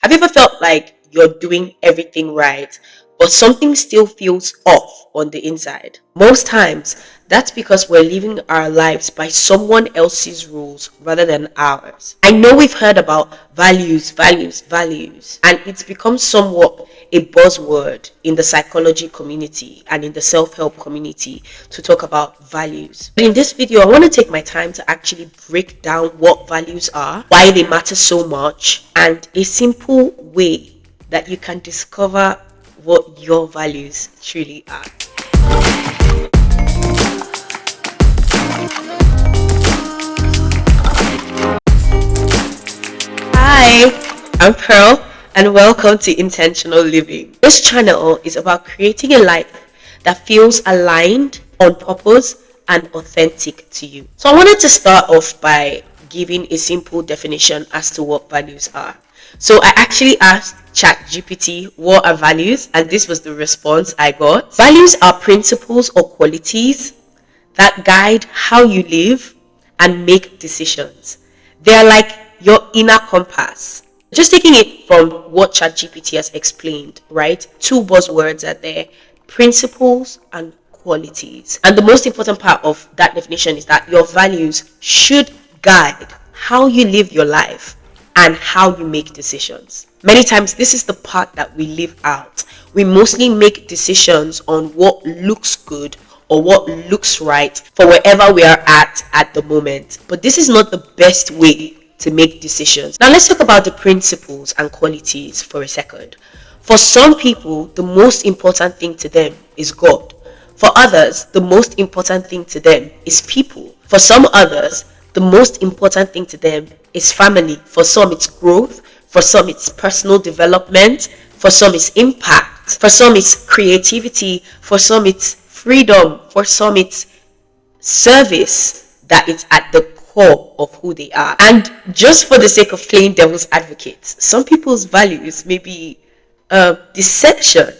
Have you ever felt like you're doing everything right, but something still feels off on the inside? Most times, that's because we're living our lives by someone else's rules rather than ours. I know we've heard about values, values, values, and it's become somewhat a buzzword in the psychology community and in the self-help community to talk about values. But in this video, I want to take my time to actually break down what values are, why they matter so much, and a simple way that you can discover what your values truly are. Hi, I'm Pearl, and welcome to Intentional Living. This channel is about creating a life that feels aligned, on purpose, and authentic to you. So I wanted to start off by giving a simple definition as to what values are. So I actually asked ChatGPT what are values, and this was the response I got. Values are principles or qualities that guide how you live and make decisions. They are like your inner compass. Just taking it from what ChatGPT has explained, right? Two buzzwords are there: principles and qualities. And the most important part of that definition is that your values should guide how you live your life and how you make decisions. Many times, this is the part that we live out. We mostly make decisions on what looks good or what looks right for wherever we are at the moment. But this is not the best way to make decisions. Now, let's talk about the principles and qualities for a second. For some people, the most important thing to them is God. For others, the most important thing to them is people. For some others, the most important thing to them is family. For some, it's growth. For some, it's personal development. For some, it's impact. For some, it's creativity. For some, it's freedom. For some, it's service that is at the core of who they are. And just for the sake of playing devil's advocate, some people's values may be deception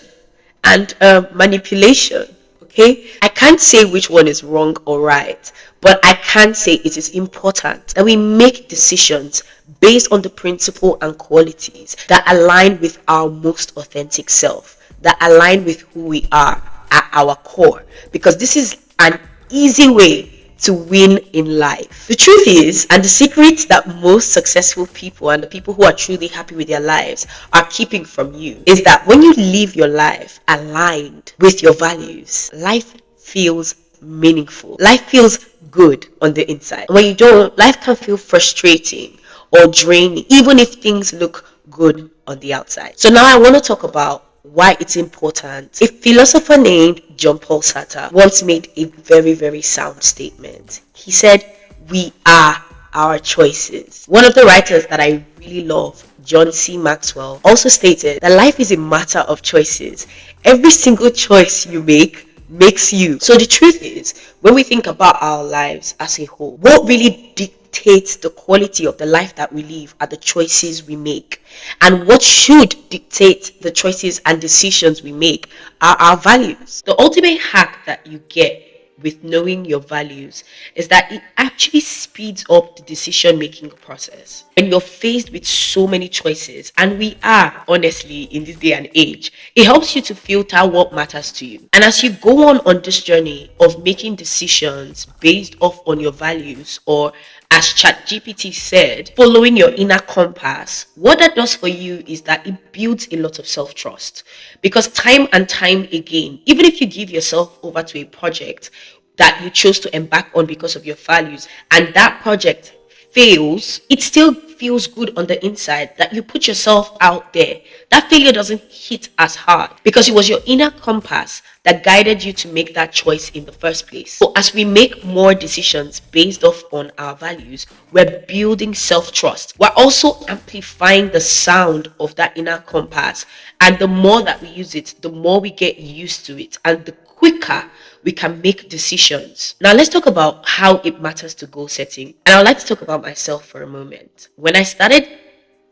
and manipulation. Okay, I can't say which one is wrong or right, but I can say it is important that we make decisions based on the principle and qualities that align with our most authentic self, that align with who we are at our core, because this is an easy way to win in life. The truth is, and the secret that most successful people and the people who are truly happy with their lives are keeping from you, is that when you live your life aligned with your values, life feels meaningful. Life feels good on the inside. When you don't, life can feel frustrating or draining, even if things look good on the outside. So now I want to talk about why it's important. A philosopher named John Paul Sartre once made a very, very sound statement. He said, "We are our choices." One of the writers that I really love, John C. Maxwell, also stated that life is a matter of choices. Every single choice you make makes you. So the truth is, when we think about our lives as a whole, what really dictates the quality of the life that we live are the choices we make. And what should dictate the choices and decisions we make are our values. The ultimate hack that you get with knowing your values is that it actually speeds up the decision making process. When you're faced with so many choices, and we are honestly in this day and age, it helps you to filter what matters to you. And as you go on this journey of making decisions based off on your values, or as ChatGPT said, following your inner compass, what that does for you is that it builds a lot of self-trust. Because time and time again, even if you give yourself over to a project that you chose to embark on because of your values, and that project fails, it still feels good on the inside that you put yourself out there. That failure doesn't hit as hard because it was your inner compass that guided you to make that choice in the first place. So as we make more decisions based off on our values, we're building self-trust. We're also amplifying the sound of that inner compass. And the more that we use it, the more we get used to it, and the quicker we can make decisions. Now let's talk about how it matters to goal setting. And I'd like to talk about myself for a moment. When I started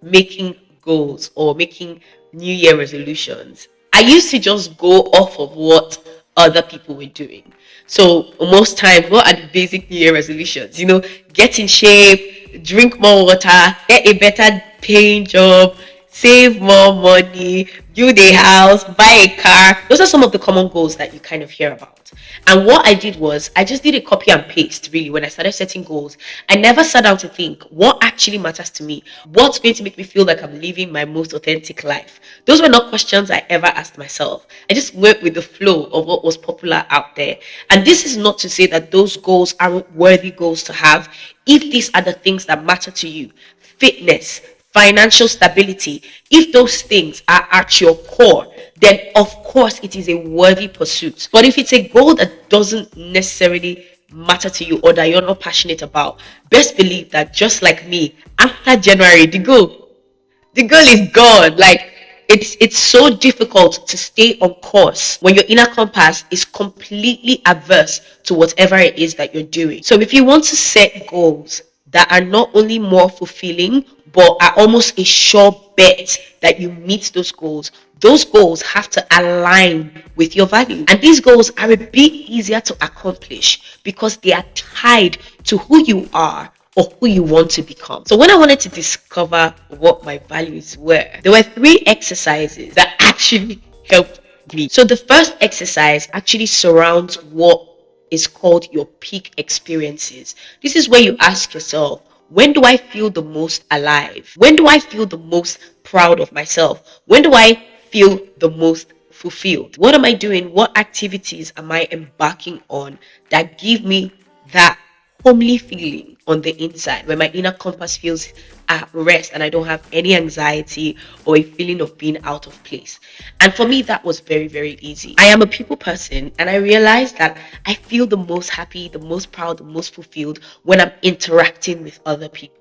making goals or making New Year resolutions, I used to just go off of what other people were doing. So most times, what are the basic New Year resolutions? Get in shape, drink more water, get a better paying job, save more money, build a house, buy a car. Those are some of the common goals that you kind of hear about. And what I did was I just did a copy and paste really when I started setting goals. I never sat down to think what actually matters to me, what's going to make me feel like I'm living my most authentic life. Those were not questions I ever asked myself. I just went with the flow of what was popular out there. And this is not to say that those goals aren't worthy goals to have if these are the things that matter to you. Fitness, financial stability, if those things are at your core, then of course it is a worthy pursuit. But if it's a goal that doesn't necessarily matter to you or that you're not passionate about, best believe that just like me, after January, the goal is gone. Like it's so difficult to stay on course when your inner compass is completely averse to whatever it is that you're doing. So if you want to set goals that are not only more fulfilling but are almost a sure bet that you meet those goals have to align with your values. And these goals are a bit easier to accomplish because they are tied to who you are or who you want to become. So when I wanted to discover what my values were, there were three exercises that actually helped me. So the first exercise actually surrounds what is called your peak experiences. This is where you ask yourself, when do I feel the most alive? When do I feel the most proud of myself? When do I feel the most fulfilled? What am I doing? What activities am I embarking on that give me that homely feeling on the inside, where my inner compass feels at rest and I don't have any anxiety or a feeling of being out of place? And for me, that was very, very easy. I am a people person, and I realized that I feel the most happy, the most proud, the most fulfilled when I'm interacting with other people.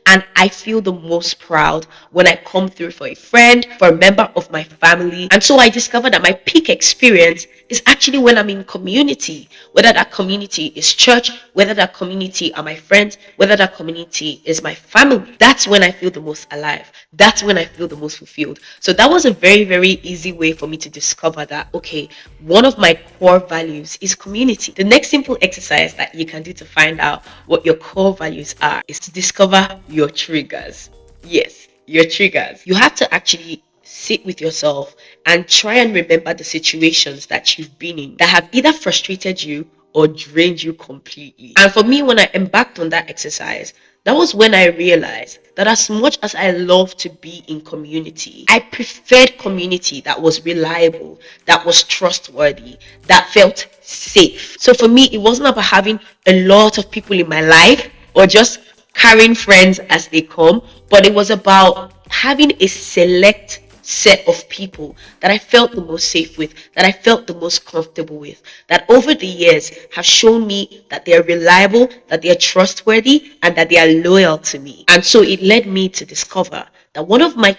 And I feel the most proud when I come through for a friend, for a member of my family. And so I discovered that my peak experience is actually when I'm in community, whether that community is church, whether that community are my friends, whether that community is my family. That's when I feel the most alive. That's when I feel the most fulfilled. So that was a very, very easy way for me to discover that, okay, one of my core values is community. The next simple exercise that you can do to find out what your core values are is to discover your triggers. Yes, your triggers. You have to actually sit with yourself and try and remember the situations that you've been in that have either frustrated you or drained you completely. And for me, when I embarked on that exercise, that was when I realized that as much as I love to be in community, I preferred community that was reliable, that was trustworthy, that felt safe. So for me, it wasn't about having a lot of people in my life or just carrying friends as they come, but it was about having a select set of people that I felt the most safe with, that I felt the most comfortable with, that over the years have shown me that they are reliable, that they are trustworthy, and that they are loyal to me. And so it led me to discover that one of my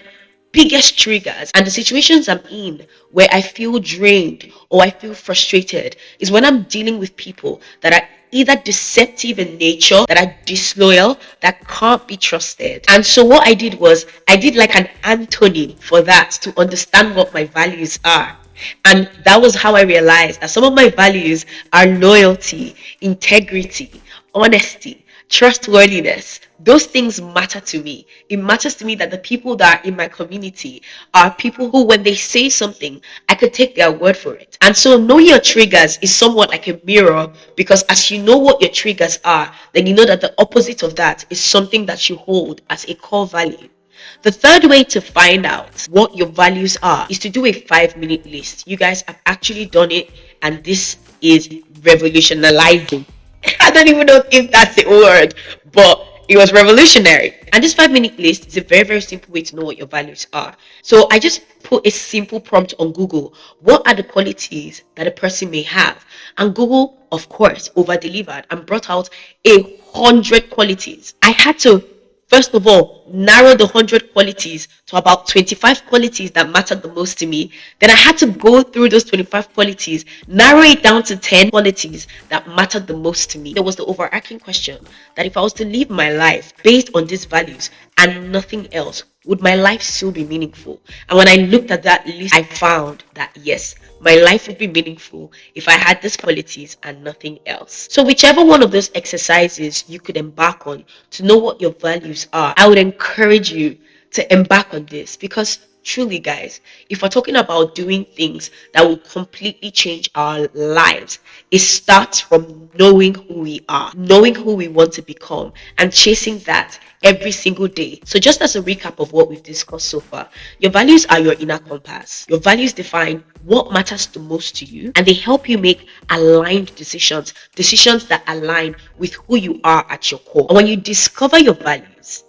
biggest triggers and the situations I'm in where I feel drained or I feel frustrated is when I'm dealing with people that are either deceptive in nature, that are disloyal, that can't be trusted. And so what I did was I did like an antonym for that to understand what my values are. And that was how I realized that some of my values are loyalty, integrity, honesty, trustworthiness. Those things matter to me. It matters to me that the people that are in my community are people who, when they say something, I could take their word for it. And so knowing your triggers is somewhat like a mirror, because as you know what your triggers are, then you know that the opposite of that is something that you hold as a core value. The third way to find out what your values are is to do a 5-minute list. You guys have actually done it, and this is revolutionizing. I don't even know if that's the word, but it was revolutionary. And this 5-minute list is a very, very simple way to know what your values are. So I just put a simple prompt on Google. What are the qualities that a person may have? And Google, of course, over delivered and brought out 100 qualities. I had to, first of all, narrow the 100 qualities to about 25 qualities that mattered the most to me. Then I had to go through those 25 qualities, narrow it down to 10 qualities that mattered the most to me. There was the overarching question that if I was to live my life based on these values and nothing else, would my life still be meaningful? And when I looked at that list, I found that yes, my life would be meaningful if I had these qualities and nothing else. So whichever one of those exercises you could embark on to know what your values are, I would encourage you to embark on this, because truly, guys, if we're talking about doing things that will completely change our lives, it starts from knowing who we are, knowing who we want to become, and chasing that every single day. So, just as a recap of what we've discussed so far, your values are your inner compass. Your values define what matters the most to you, and they help you make aligned decisions, decisions that align with who you are at your core. And when you discover your values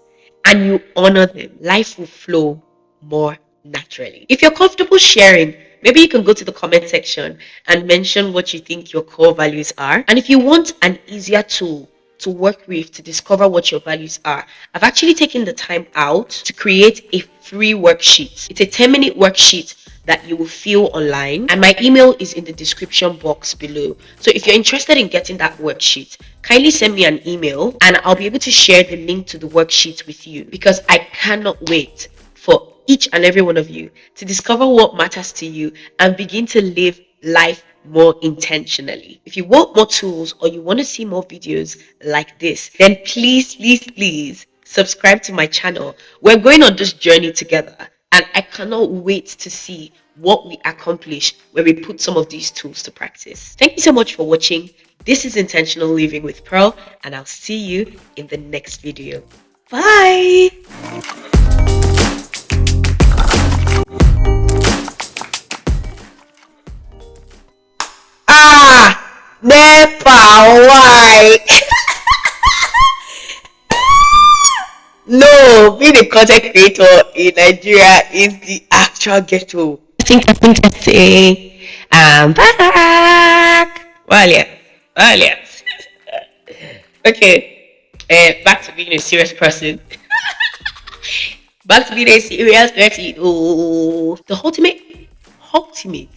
and you honor them, life will flow more naturally. If you're comfortable sharing, maybe you can go to the comment section and mention what you think your core values are. And if you want an easier tool to work with to discover what your values are, I've actually taken the time out to create a free worksheet. It's a 10-minute worksheet that you will fill online, and my email is in the description box below. So if you're interested in getting that worksheet, kindly send me an email and I'll be able to share the link to the worksheet with you, because I cannot wait for each and every one of you to discover what matters to you and begin to live life more intentionally. If you want more tools or you want to see more videos like this, then please subscribe to my channel. We're going on this journey together, and I cannot wait to see what we accomplish when we put some of these tools to practice. Thank you so much for watching. This is Intentional Living with Pearl, and I'll see you in the next video. Bye. NEPA, why? No, being a content creator in Nigeria is the actual ghetto. Testing. I'm back. Well, yes. Okay. Back to being a serious person. Back to being a serious person. Oh, the ultimate. Ultimate.